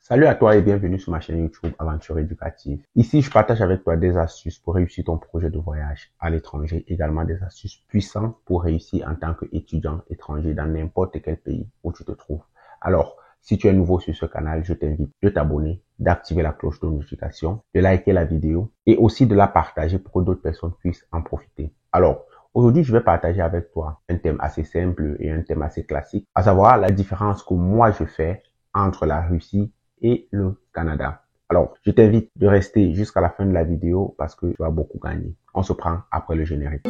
Salut à toi et bienvenue sur ma chaîne YouTube Aventure Éducative. Ici, je partage avec toi des astuces pour réussir ton projet de voyage à l'étranger, également des astuces puissantes pour réussir en tant qu'étudiant étranger dans n'importe quel pays où tu te trouves. Alors, si tu es nouveau sur ce canal, je t'invite de t'abonner, d'activer la cloche de notification, de liker la vidéo et aussi de la partager pour que d'autres personnes puissent en profiter. Alors, aujourd'hui, je vais partager avec toi un thème assez simple et un thème assez classique, à savoir la différence que moi je fais entre la Russie et le Canada. Alors, je t'invite de rester jusqu'à la fin de la vidéo parce que tu vas beaucoup gagner. On se prend après le générique.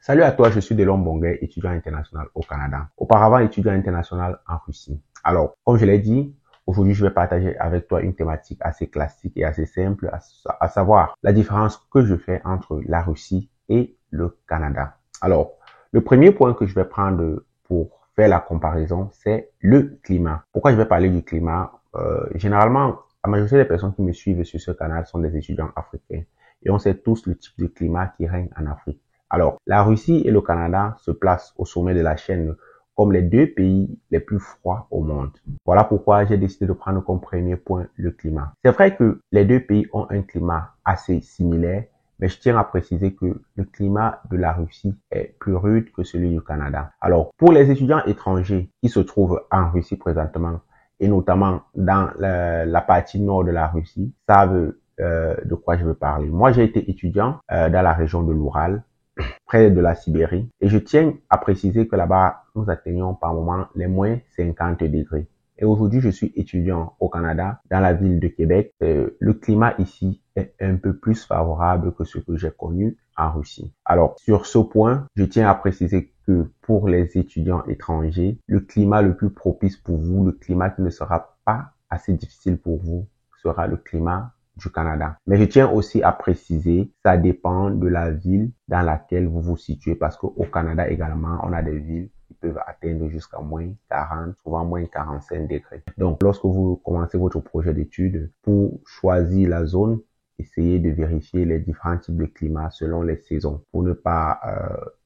Salut à toi, je suis Delon Bonguet, étudiant international au Canada. Auparavant, étudiant international en Russie. Alors, comme je l'ai dit, aujourd'hui, je vais partager avec toi une thématique assez classique et assez simple, à savoir la différence que je fais entre la Russie et le Canada. Alors, le premier point que je vais prendre pour faire la comparaison, c'est le climat. Pourquoi je vais parler du climat? Généralement, la majorité des personnes qui me suivent sur ce canal sont des étudiants africains. Et on sait tous le type de climat qui règne en Afrique. Alors, la Russie et le Canada se placent au sommet de la chaîne comme les deux pays les plus froids au monde. Voilà pourquoi j'ai décidé de prendre comme premier point le climat. C'est vrai que les deux pays ont un climat assez similaire, mais je tiens à préciser que le climat de la Russie est plus rude que celui du Canada. Alors, pour les étudiants étrangers qui se trouvent en Russie présentement, et notamment dans la partie nord de la Russie, savent de quoi je veux parler. Moi, j'ai été étudiant dans la région de l'Oural, près de la Sibérie, et je tiens à préciser que là-bas, nous atteignons par moment les moins 50 degrés. Et aujourd'hui, je suis étudiant au Canada, dans la ville de Québec. Le climat ici est un peu plus favorable que ce que j'ai connu en Russie. Alors, sur ce point, je tiens à préciser que pour les étudiants étrangers, le climat le plus propice pour vous, le climat qui ne sera pas assez difficile pour vous, sera le climat du Canada. Mais je tiens aussi à préciser, ça dépend de la ville dans laquelle vous vous situez, parce qu'au Canada également, on a des villes qui peuvent atteindre jusqu'à moins 40, souvent moins 45 degrés. Donc, lorsque vous commencez votre projet d'études, pour choisir la zone, essayez de vérifier les différents types de climats selon les saisons pour ne pas,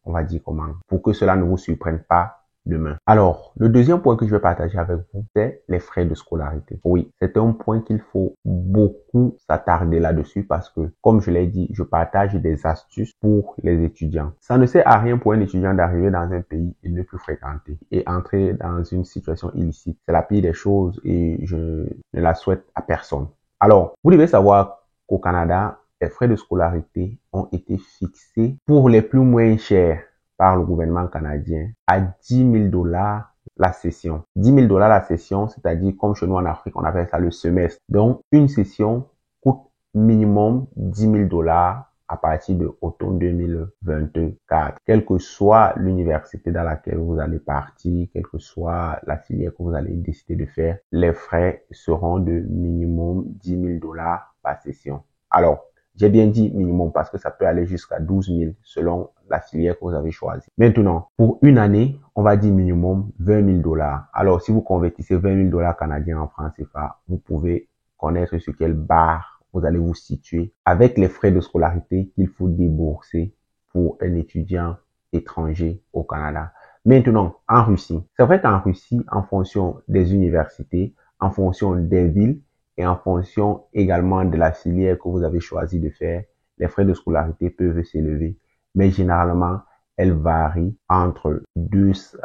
on va dire comment, pour que cela ne vous surprenne pas demain. Alors, le deuxième point que je vais partager avec vous, c'est les frais de scolarité. Oui, c'est un point qu'il faut beaucoup s'attarder là-dessus parce que, comme je l'ai dit, je partage des astuces pour les étudiants. Ça ne sert à rien pour un étudiant d'arriver dans un pays et ne plus fréquenter et entrer dans une situation illicite. C'est la pire des choses et je ne la souhaite à personne. Alors, vous devez savoir qu'au Canada, les frais de scolarité ont été fixés pour les plus moins chers par le gouvernement canadien à 10 000 dollars la session. 10 000 dollars la session, c'est-à-dire comme chez nous en Afrique, on appelle ça le semestre. Donc, une session coûte minimum 10 000 dollars à partir de automne 2024. Quelle que soit l'université dans laquelle vous allez partir, quelle que soit la filière que vous allez décider de faire, les frais seront de minimum 10 000 dollars par session. Alors, j'ai bien dit minimum parce que ça peut aller jusqu'à 12 000 selon la filière que vous avez choisie. Maintenant, pour une année, on va dire minimum 20 000 dollars. Alors, si vous convertissez 20 000 dollars canadiens en francs CFA, vous pouvez connaître sur quelle barre vous allez vous situer avec les frais de scolarité qu'il faut débourser pour un étudiant étranger au Canada. Maintenant, en Russie, c'est vrai qu'en Russie, en fonction des universités, en fonction des villes, et en fonction également de la filière que vous avez choisi de faire, les frais de scolarité peuvent s'élever. Mais généralement, elles varient entre 200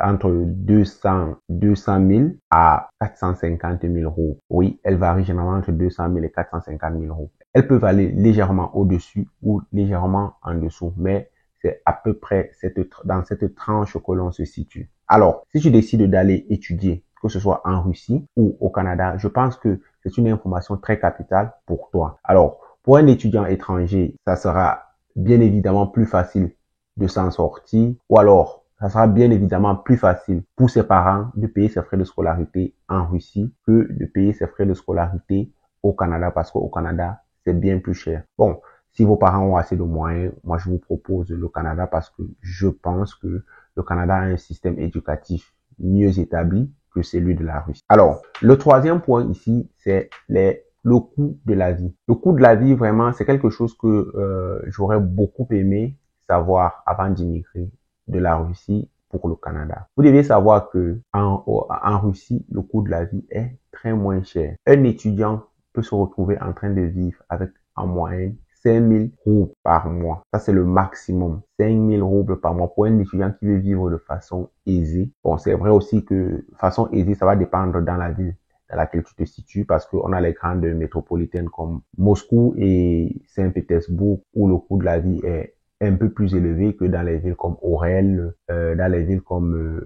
000 à 450 000 euros. Oui, elles varient généralement entre 200 000 et 450 000 euros. Elles peuvent aller légèrement au-dessus ou légèrement en dessous, mais c'est à peu près dans cette tranche que l'on se situe. Alors, si tu décides d'aller étudier, que ce soit en Russie ou au Canada, je pense que c'est une information très capitale pour toi. Alors, pour un étudiant étranger, ça sera bien évidemment plus facile de s'en sortir, ou alors, ça sera bien évidemment plus facile pour ses parents de payer ses frais de scolarité en Russie que de payer ses frais de scolarité au Canada, parce qu'au Canada, c'est bien plus cher. Bon, si vos parents ont assez de moyens, moi je vous propose le Canada parce que je pense que le Canada a un système éducatif mieux établi que celui de la Russie. Alors, le troisième point ici, c'est le coût de la vie. Le coût de la vie, vraiment, c'est quelque chose que j'aurais beaucoup aimé savoir avant d'immigrer de la Russie pour le Canada. Vous devez savoir que en Russie, le coût de la vie est très moins cher. Un étudiant peut se retrouver en train de vivre avec en moyenne 5000 roubles par mois. Ça, c'est le maximum. 5000 roubles par mois pour un étudiant qui veut vivre de façon aisée. Bon, c'est vrai aussi que façon aisée, ça va dépendre dans la ville dans laquelle tu te situes parce qu'on a les grandes métropolitaines comme Moscou et Saint-Pétersbourg où le coût de la vie est un peu plus élevé que dans les villes comme Orel, dans les villes comme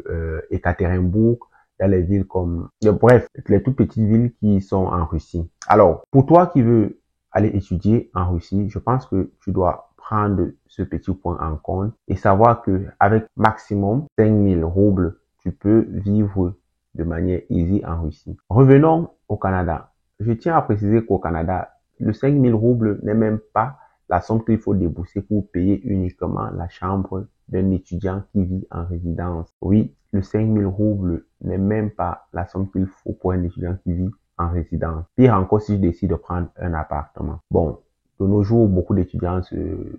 Ekaterinbourg, dans les villes comme... Bref, les toutes petites villes qui sont en Russie. Alors, pour toi qui veux aller étudier en Russie, je pense que tu dois prendre ce petit point en compte et savoir que avec maximum 5000 roubles, tu peux vivre de manière easy en Russie. Revenons au Canada. Je tiens à préciser qu'au Canada, le 5000 roubles n'est même pas la somme qu'il faut débourser pour payer uniquement la chambre d'un étudiant qui vit en résidence. Oui, le 5000 roubles n'est même pas la somme qu'il faut pour un étudiant qui vit en résidence. Pire encore si je décide de prendre un appartement. Bon, de nos jours, beaucoup d'étudiants se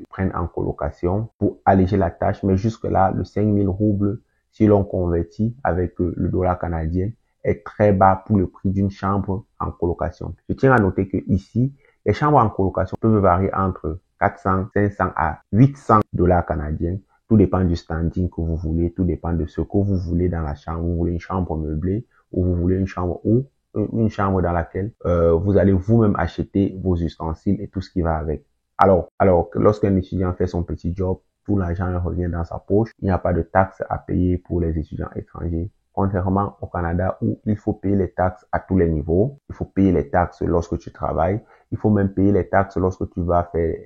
prennent en colocation pour alléger la tâche, mais jusque-là, le 5000 roubles, si l'on convertit avec le dollar canadien, est très bas pour le prix d'une chambre en colocation. Je tiens à noter que ici, les chambres en colocation peuvent varier entre 400, 500 à 800 dollars canadiens. Tout dépend du standing que vous voulez, tout dépend de ce que vous voulez dans la chambre. Vous voulez une chambre meublée ou vous voulez une chambre dans laquelle vous allez vous-même acheter vos ustensiles et tout ce qui va avec. Alors lorsqu'un étudiant fait son petit job, tout l'argent revient dans sa poche. Il n'y a pas de taxes à payer pour les étudiants étrangers. Contrairement au Canada où il faut payer les taxes à tous les niveaux. Il faut payer les taxes lorsque tu travailles. Il faut même payer les taxes lorsque tu vas faire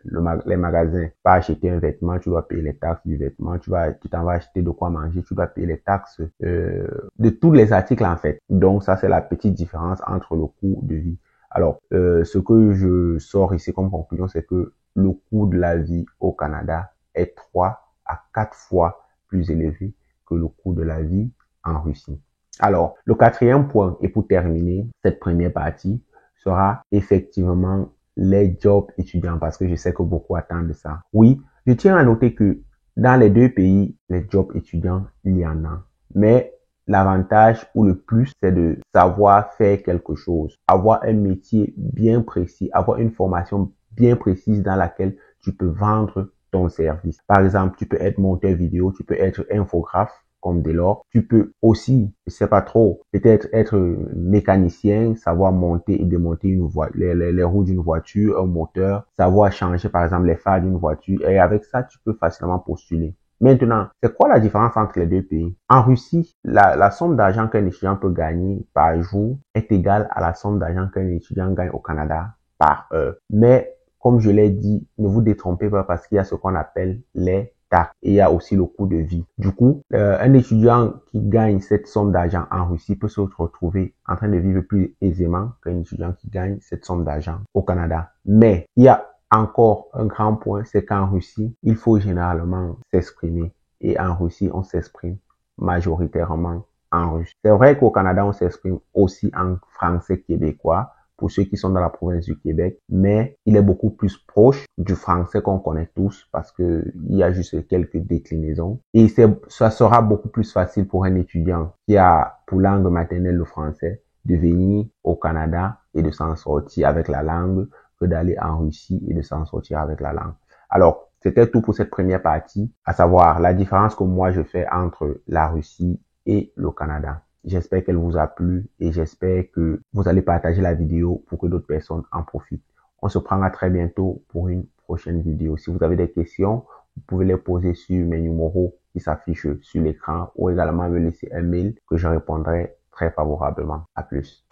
les magasins. Pas acheter un vêtement, tu dois payer les taxes du vêtement. Tu t'en vas acheter de quoi manger, tu dois payer les taxes de tous les articles en fait. Donc ça, c'est la petite différence entre le coût de vie. Alors, ce que je sors ici comme conclusion, c'est que le coût de la vie au Canada est 3 à 4 fois plus élevé que le coût de la vie en Russie. Alors, le quatrième point, et pour terminer cette première partie, sera effectivement les jobs étudiants, parce que je sais que beaucoup attendent ça. Oui, je tiens à noter que dans les deux pays, les jobs étudiants, il y en a. Mais l'avantage ou le plus, c'est de savoir faire quelque chose, avoir un métier bien précis, avoir une formation bien précise dans laquelle tu peux vendre ton service. Par exemple, tu peux être monteur vidéo, tu peux être infographe, comme dès lors. Tu peux aussi, je sais pas trop, peut-être être mécanicien, savoir monter et démonter une voiture, les roues d'une voiture, un moteur, savoir changer par exemple les phares d'une voiture et avec ça, tu peux facilement postuler. Maintenant, c'est quoi la différence entre les deux pays? En Russie, la somme d'argent qu'un étudiant peut gagner par jour est égale à la somme d'argent qu'un étudiant gagne au Canada par heure. Mais, comme je l'ai dit, ne vous détrompez pas parce qu'il y a ce qu'on appelle les taxes et il y a aussi le coût de vie. Du coup, un étudiant qui gagne cette somme d'argent en Russie peut se retrouver en train de vivre plus aisément qu'un étudiant qui gagne cette somme d'argent au Canada. Mais, il y a encore un grand point, c'est qu'en Russie, il faut généralement s'exprimer. Et en Russie, on s'exprime majoritairement en russe. C'est vrai qu'au Canada, on s'exprime aussi en français québécois, pour ceux qui sont dans la province du Québec, mais il est beaucoup plus proche du français qu'on connaît tous parce que il y a juste quelques déclinaisons. Et ça sera beaucoup plus facile pour un étudiant qui a pour langue maternelle le français de venir au Canada et de s'en sortir avec la langue que d'aller en Russie et de s'en sortir avec la langue. Alors, c'était tout pour cette première partie, à savoir la différence que moi je fais entre la Russie et le Canada. J'espère qu'elle vous a plu et j'espère que vous allez partager la vidéo pour que d'autres personnes en profitent. On se prend à très bientôt pour une prochaine vidéo. Si vous avez des questions, vous pouvez les poser sur mes numéros qui s'affichent sur l'écran ou également me laisser un mail que je répondrai très favorablement. À plus.